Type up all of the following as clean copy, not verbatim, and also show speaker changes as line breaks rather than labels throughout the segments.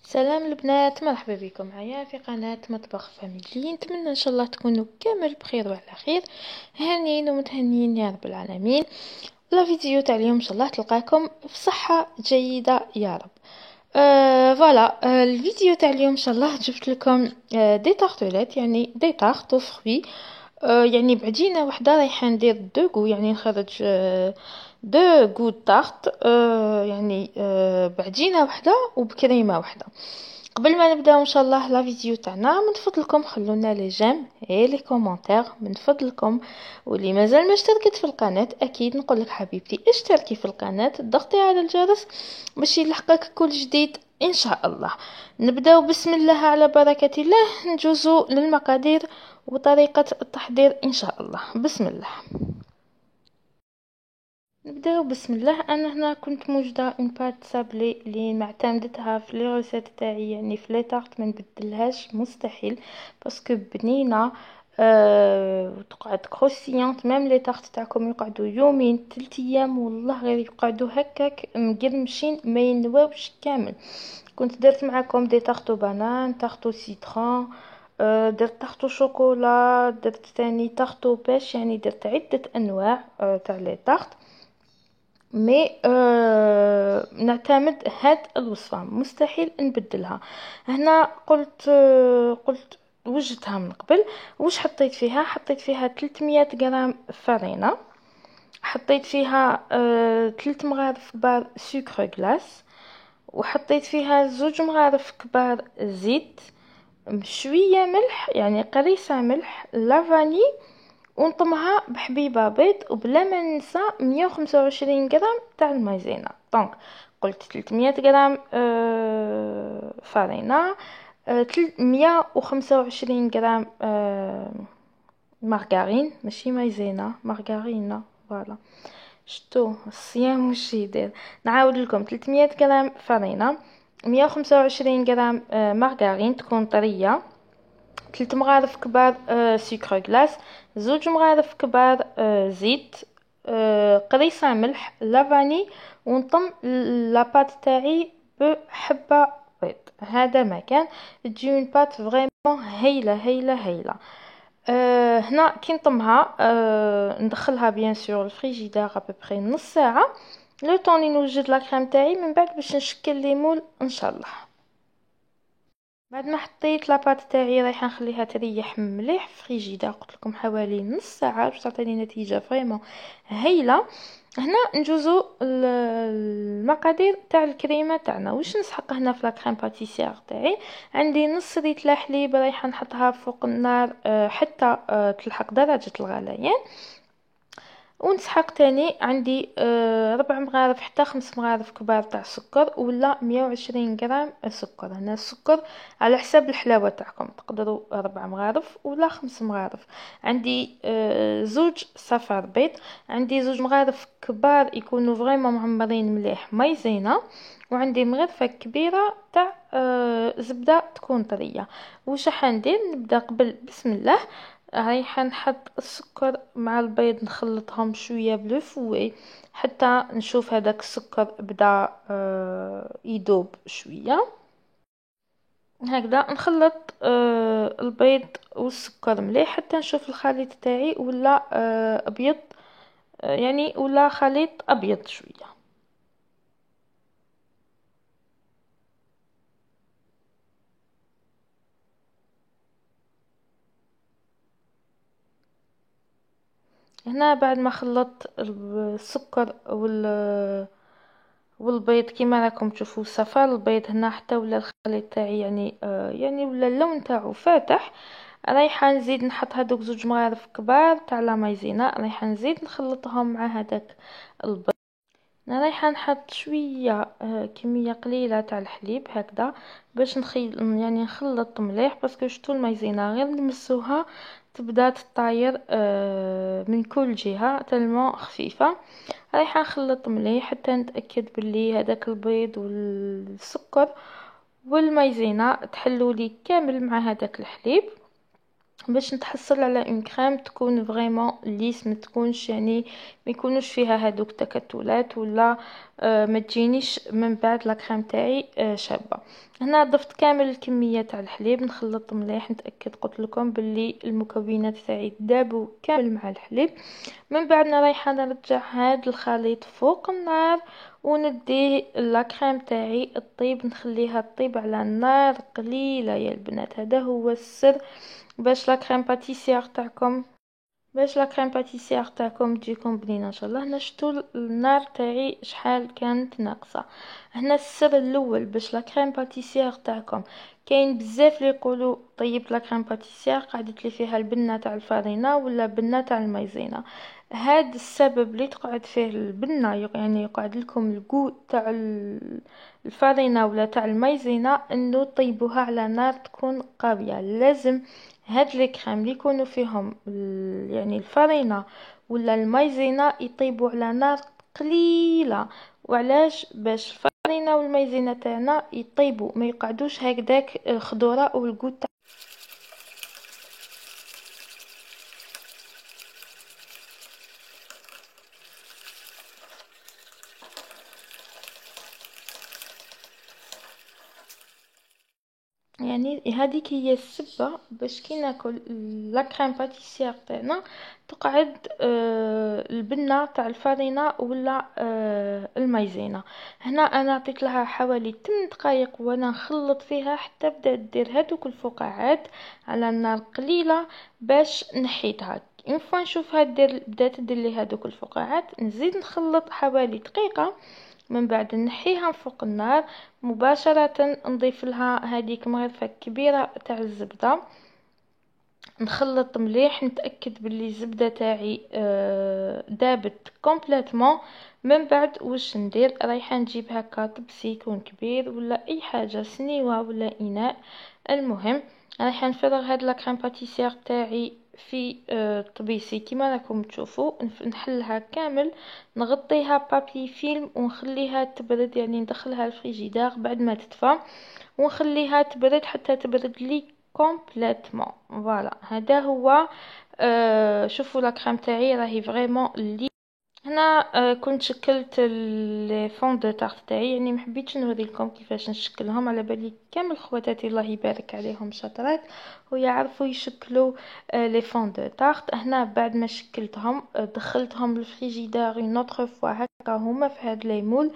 سلام البنات، مرحبا بكم معايا في قناة مطبخ فاميلي. نتمنى ان شاء الله تكونوا كامل بخير وعلى خير، هانيين ومتهنيين يا رب العالمين. لا فيديو تاع اليوم ان شاء الله تلقاكم في صحة جيدة يا رب. فوالا الفيديو تاع اليوم ان شاء الله جبت لكم دي تارتولات، يعني دي تارت فروي. يعني بعجينه وحده رايحه ندير دو غو، يعني نخرج دو غو تارت، يعني بعجينه وحده وبكريمه وحده. قبل ما نبداو ان شاء الله لا فيديو تاعنا، من فضلكم خلونا لي جيم اي لي كومونتير من فضلكم. واللي مازال ما اشتركت في القناه اكيد نقول لك حبيبتي اشتركي في القناه، ضغطي على الجرس باش يلحقك كل جديد ان شاء الله. نبداو بسم الله على بركه الله، نجوزو للمقادير وطريقه التحضير ان شاء الله. بسم الله. نبداو بسم الله. انا هنا كنت موجده اون بات سابلي اللي معتمدتها في لي روسيت تاعي، يعني في لي طارت ما نبدلهاش مستحيل باسكو بنينه. وتقعد كروسيونت، ميم لي طارت تاعكم يقعدوا يومين 3 ايام والله غير يقعدوا هكاك مقرمشين ما ينواوش كامل. كنت درت معاكم دي طارتو بانان، طارتو سيترون، درت طارتو شوكولا، درت تاني طارتو بيش، يعني درت عده انواع تاع لي طارت. مي نعتمد هاد الوصفة مستحيل نبدلها. هنا قلت وجدتها من قبل. واش حطيت فيها؟ حطيت فيها 300 غرام فرينة، حطيت فيها 3 مغارف كبار سكر غلاس، وحطيت فيها 2 مغارف كبار زيت، شوية ملح يعني قريصة ملح، لافاني، ونطمها بحبيبه بيض، وبلا ما ننسى 125 غرام تاع المايزينا. دونك قلت 300 غرام فرينه، 125 غرام مارغرين، ماشي مايزينا، مارغرينا. فوالا شتو الصيام وش يدير. نعاود لكم: 300 غرام فرينه، 125 غرام مارغرين تكون طريه، 3 مغارف كبار سكر غلاس، 2 مغارف كبار زيت، قريصة ملح، لافاني، ونطم لاباط تاعي بحبة بيض. هذا ما كان تجي اون بات فريمون هايله هايله هايله. هنا كي نطمها ندخلها بيان سور الفريجيدير ابوبري نص ساعه، لو طوني نوجد لا كريم تاعي، من بعد باش نشكل لي مول ان شاء الله. بعد ما حطيت لاباط تاعي رايحه نخليها تريح مليح في فريجيدير، قلت لكم حوالي نص ساعه باش تعطيني نتيجه فريمون هايله. هنا نجوزو المقادير تاع الكريمه تاعنا. واش نسحق هنا في لا كريم باتيسير تاعي؟ عندي نص لتر حليب رايحه نحطها فوق النار حتى تلحق درجه الغليان. ونسحق تاني عندي 4 مغارف حتى 5 مغارف كبار تاع سكر، ولا 120 غرام سكر. هنا السكر على حساب الحلاوه تاعكم، تقدروا 4 مغارف ولا 5 مغارف. عندي 2 صفار بيض، عندي 2 مغارف كبار يكونوا فريمون معمرين مليح مايزينا، وعندي مغرفه كبيره تاع زبده تكون طريه. واش راح ندير؟ نبدا قبل بسم الله. رايحه نحط السكر مع البيض نخلطهم شويه بلو فوي حتى نشوف هذاك السكر بدا يذوب شويه. هكذا نخلط البيض والسكر مليح حتى نشوف الخليط تاعي ولا ابيض، يعني ولا خليط ابيض شويه. هنا بعد ما خلطت السكر والبيض كيما راكم تشوفوا صفى البيض هنا حتى ولا الخليط تاعي يعني يعني ولا اللون تاعو فاتح، رايحه نزيد نحط هذوك 2 مغارف كبار تاع لا مايزينا، رايحه نزيد نخلطهم مع هذاك البيض. انا رايحه نحط شويه كميه قليله تاع الحليب هكذا باش يعني نخلط مليح، باسكو شتو المايزينا غير نمسوها تبدا تطاير من كل جهه تلمو خفيفه. رايحه نخلط مليح حتى نتاكد باللي هذاك البيض والسكر والمايزينا تحلوا لي كامل مع هذاك الحليب. باش نتحصل على اون كريم تكون فريمون ليس، ما تكونش يعني ما يكونوش فيها هادوك تكتلات ولا ما تجينيش من بعد لا كريم تاعي شابه. هنا ضفت كامل الكميه تاع الحليب، نخلط مليح نتاكد، قلت لكم باللي المكونات تاعي دابوا كامل مع الحليب. من بعد رايحه نرجع هاد الخليط فوق النار ونديه لا كريم تاعي الطيب، نخليها تطيب على نار قليله يا البنات. هذا هو السر باش لا كريم باتيسير تاعكم تجيكم بنينه ان شاء الله. هنا شتو النار تاعي شحال كانت ناقصه. هنا السر الاول باش لا كريم باتيسير تاعكم، كاين بزاف اللي يقولوا طيب لا كريم باتيسير قعدت لي فيها البنه تاع الفارينه ولا بنه تاع المايزينا. هاد السبب اللي تقعد فيه البنه، يعني يقعد لكم الكو تاع الفارينه ولا تاع المايزينا، انه طيبوها على نار تكون قويه. لازم هاد لي كريم اللي يكونوا فيهم يعني الفرينه ولا المايزينا يطيبوا على نار قليله. وعلاش؟ باش الفرينه والمايزينا تاعنا يطيبوا، ما يقعدوش هكذاك خضوره والقوت. يعني هذيك هي السبة باش كي ناكل لا كريم باتيسير تاعنا تقعد البنه تاع الفرينه ولا المايزينا. هنا انا عطيت لها حوالي 8 دقائق وانا نخلط فيها حتى بدات دير هذوك الفقاعات على النار قليله باش نحيتها. اون فوا نشوفها بدات تدير لي هذوك الفقاعات، نزيد نخلط حوالي دقيقه، من بعد نحيها فوق النار مباشرة. نضيف لها هذيك مغرفة كبيرة تاع الزبدة، نخلط مليح، نتأكد باللي الزبدة تاعي دابت كومبليتمون. من بعد واش ندير؟ رايحه نجيب هكا طبسيكون كبير ولا اي حاجه، سنيوه ولا اناء، المهم رايحه نفرغ هاد لا كريم باتيسير تاعي في طبيسي كيما راكم تشوفوا، نحلها كامل، نغطيها بابي فيلم ونخليها تبرد، يعني ندخلها الفريجيدار بعد ما تدفى ونخليها تبرد حتى تبرد لي كومبليتمون. فوالا هذا هو. شوفوا لا كريم تاعي راهي فريمون لي. هنا كنت شكلت لي فون دو تارت تاعي، يعني ما حبيتش نوري لكم كيفاش نشكلهم، على بالي كامل خواتاتي الله يبارك عليهم شاطرات ويعرفوا يشكلوا لي فون دو تارت. هنا بعد ما شكلتهم دخلتهم للفريجيدار اون اوتر فوا هكا هما في هاد لي مول،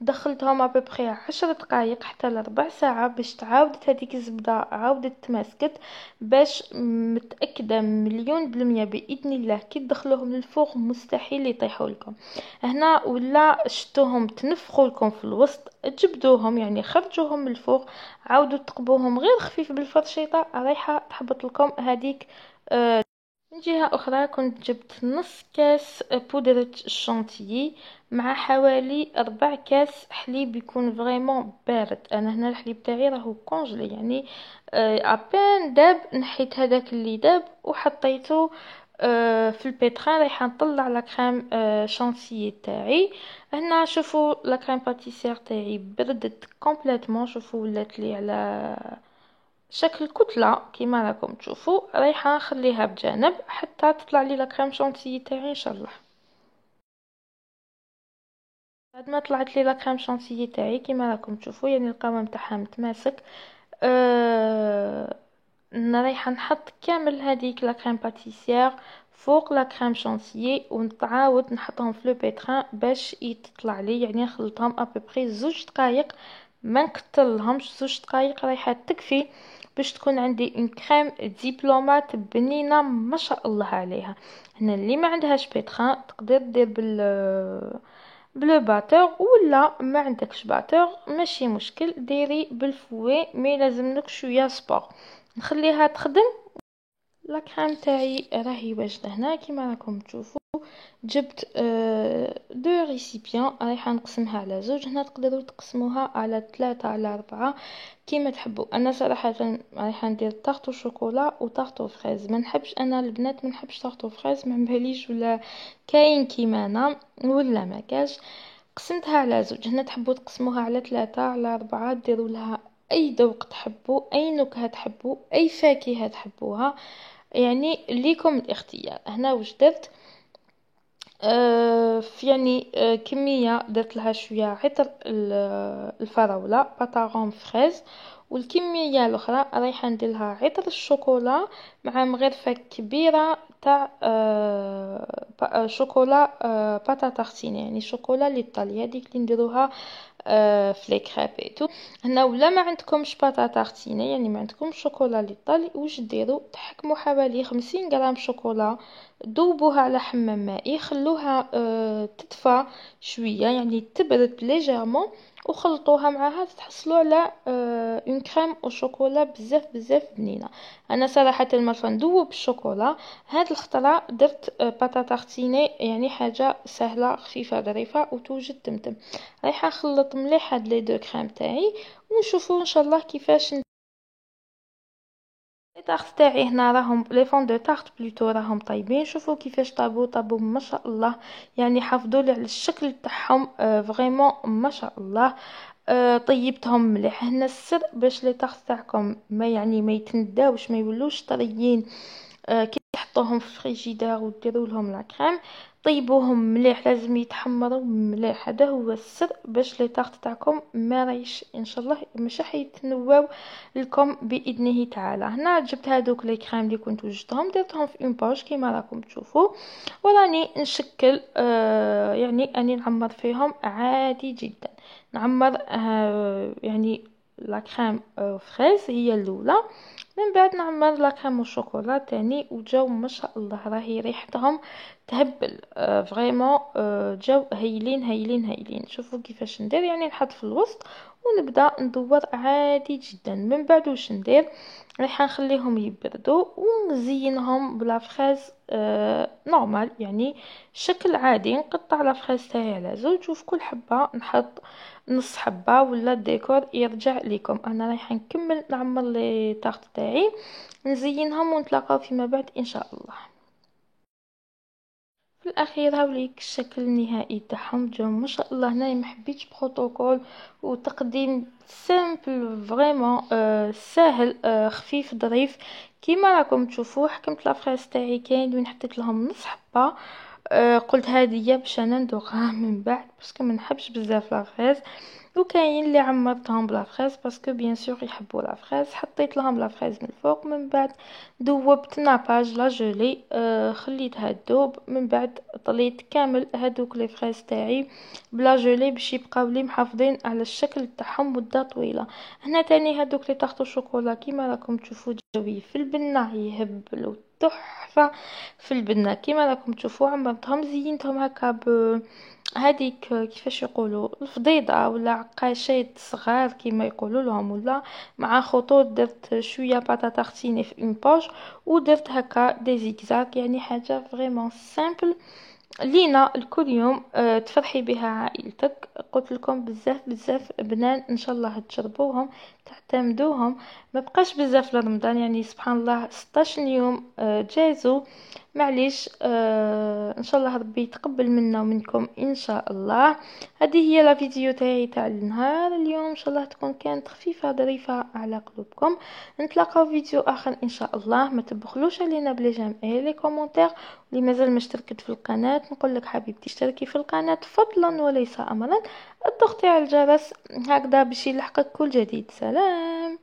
دخلتهم ابوبخي 10 دقائق حتى لربع ساعة باش تعاودت هذيك الزبدة عاودت تماسكت، باش متأكدة مليون بالمية بإذن الله كي تدخلوهم للفوق مستحيل يطيحوا لكم. هنا ولا شتوهم تنفخوا لكم في الوسط، تجبدوهم يعني خرجوهم من الفوق، عاودوا تقبوهم غير خفيف بالفرشيطة، رايحة تحبط لكم هذيك. من جهة أخرى كنت جبت نص كاس بودرة الشانتيي مع حوالي 4 كاس حليب يكون فريمون بارد. أنا هنا الحليب تاعي راهو كونجلي، يعني أبان داب، نحيت هذاك اللي داب وحطيته في البيتران. رايحه نطلع لا كريم شانتيي تاعي. هنا شوفوا لا كريم باتيسير تاعي بردت كومبليتمون، شوفوا ولات لي على شكل كتلة كيما راكم تشوفوا. رايحه نخليها بجانب حتى تطلع لي لا كريم شانتيي تاعي ان شاء الله. بعد ما طلعت لي لا كريم شانتيي تاعي كيما راكم تشوفوا، يعني القوام تاعها متماسك، رايحه نحط كامل هذيك لا كريم باتيسير فوق لا كريم شانتيي ونتعاود نحطهم في لو بيتران باش يتطلع لي، يعني نخلطهم ابري 2 دقائق، ما نكترلهمش 2 دقائق رايحه تكفي باش تكون عندي اون كريم ديبلومات بنينه ما شاء الله عليها. هنا اللي ما عندهاش بيتران تقدر دير بلو باتور، ولا ما عندكش باتور ماشي مشكل ديري بالفوي، مي لازملك شويه سبور. نخليها تخدم. لا كريم تاعي راهي واجده هنا كيما راكم تشوفوا. جبت 2 ريسيبيون رايحه نقسمها على 2، هنا تقدروا تقسموها على 3 على 4 كيما تحبوا. انا صراحه رايحه ندير طارطو شوكولا وطارطو فريز، ما نحبش انا البنات ما نحبش طارطو فريز، ما مباليش ولا كاين كيما انا ولا ما كاش. قسمتها على 2، هنا تحبوا تقسموها على 3 على 4 ديروا لها اي ذوق تحبوا، اي نكهه تحبوا، اي فاكهه تحبوها، يعني ليكم الاختيار. هنا واش درت، في يعني كميه درت لها شويه عطر الفراوله باتاغون فريز، والكميه الاخرى رايحه ندير لها عطر الشوكولا مع مغرفه كبيره تاع شوكولا باتا تارتين، يعني شوكولا الايطالي هذيك اللي نديروها في لي كريبيتو. هنا ولا ما عندكمش باتا تارتيني، يعني ما عندكمش شوكولا الايطالي، واش ديروا؟ تحكموا حوالي 50 غرام شوكولا، ذوبوها على حمام مائي، خلوها تدفى شويه يعني تبرد ليجيرمون، وخلطوها معها تحصلوا على اون كريم او شوكولا بزاف بزاف بنينه. انا صراحه المرة ندوب الشوكولا، هاد الخطره درت باتا تارتيني، يعني حاجه سهله خفيفه ظريفه وتوجد تمتم. رايحه نخلط مليح هاد لي دو كريم تاعي، ونشوفوا ان شاء الله كيفاش لي طارت تاعي. هنا راهم لي فون دو طارت بلوتو راهم طيبين، شوفوا كيفاش طابو ما شاء الله، يعني حافظوا لي على الشكل تاعهم فريمون ما شاء الله. طيبتهم مليح. هنا السر باش لي طارت تاعكم ما يعني ما يتنداوش، ما يولوش طريين كي تحطوهم في الفريجيدير وديروا لهم لا كريم، طيبوهم مليح، لازم يتحمروا مليح. هذا هو السر باش لي طارت تاعكم ما رايش ان شاء الله مش حيتنواو لكم باذنه تعالى. هنا جبت هذوك لي كريم اللي كنت وجدتهم، درتهم في اون باج كيما راكم تشوفوا، وراني نشكل يعني اني نعمر فيهم عادي جدا. نعمر يعني لا كريم فريز هي الاولى، من بعد نعمر لا كريم والشوكولا تاني، وجاو ما شاء الله راهي ريحتهم تهبل فريمون، جاو هايلين هايلين هايلين. شوفوا كيفاش ندير، يعني نحط في الوسط ونبدا ندور عادي جدا. من بعد واش ندير، رايحه نخليهم يبردوا ونزينهم بلا فريز نورمال، يعني شكل عادي. نقطع لا فريز تاعي على زوج، وفي كل حبه نحط نص حبه ولا الديكور يرجع لكم. انا رايحه نكمل نعمر لي طارت تاعي، نزينهم ونتلاقاو فيما بعد ان شاء الله. في الاخير هاوليك الشكل النهائي تاعهم، جاو ما شاء الله. هنايا ما حبيتش بروتوكول وتقديم سامبل فريمون ساهل خفيف ظريف كيما راكم تشوفوا. حكمت لا فريز تاعي كاين وين حطيت لهم نص حبه، قلت هذه باش انا ندوقها من بعد باسكو ما نحبش بزاف لا فريز، وكاين اللي عمرتهم بلا فريز باسكو بيان سور يحبوا لا فريز، حطيت لهم لا فريز من الفوق. من بعد ذوبت ناباج لا جولي، خليتها تذوب. من بعد طليت كامل هادوك لي فريز تاعي بلا جولي باش يبقاو لي محافظين على الشكل تاعهم مده طويله. هنا تاني هادوك لي طاحتو شوكولا كيما راكم تشوفوا جوي في البنه يهبلوا تحفه. في البنه كيما راكم تشوفوا عمرتهم زينتهم هكا هذيك كيفاش يقولوا الفضيضه ولا عقاشات صغار كيما يقولوا لهم، ولا مع خطوط. درت شويه باتا تارتيني في اون باج، ودرت هكا دي زيكزاك، يعني حاجه فريمون سامبل لينا الكل يوم تفرحي بها عائلتك. قلت لكم بزاف بزاف بنان، ان شاء الله تجربوهم تعتمدوهم. ما بقاش بزاف لرمضان، يعني سبحان الله 16 يوم جازوا، معليش ان شاء الله ربي يتقبل منا ومنكم ان شاء الله. هذه هي لا فيديو تاع النهار اليوم، ان شاء الله تكون كانت خفيفه ظريفه على قلوبكم. نتلاقاو فيديو اخر ان شاء الله. ما تبخلوش علينا بلي جيم اي لي كومونتير. اللي مازال ما اشتركت في القناه نقول لك حبيبتي اشتركي في القناه فضلا وليس امرا، اضغطي على الجرس هكذا باش يلحقك كل جديد. سلام.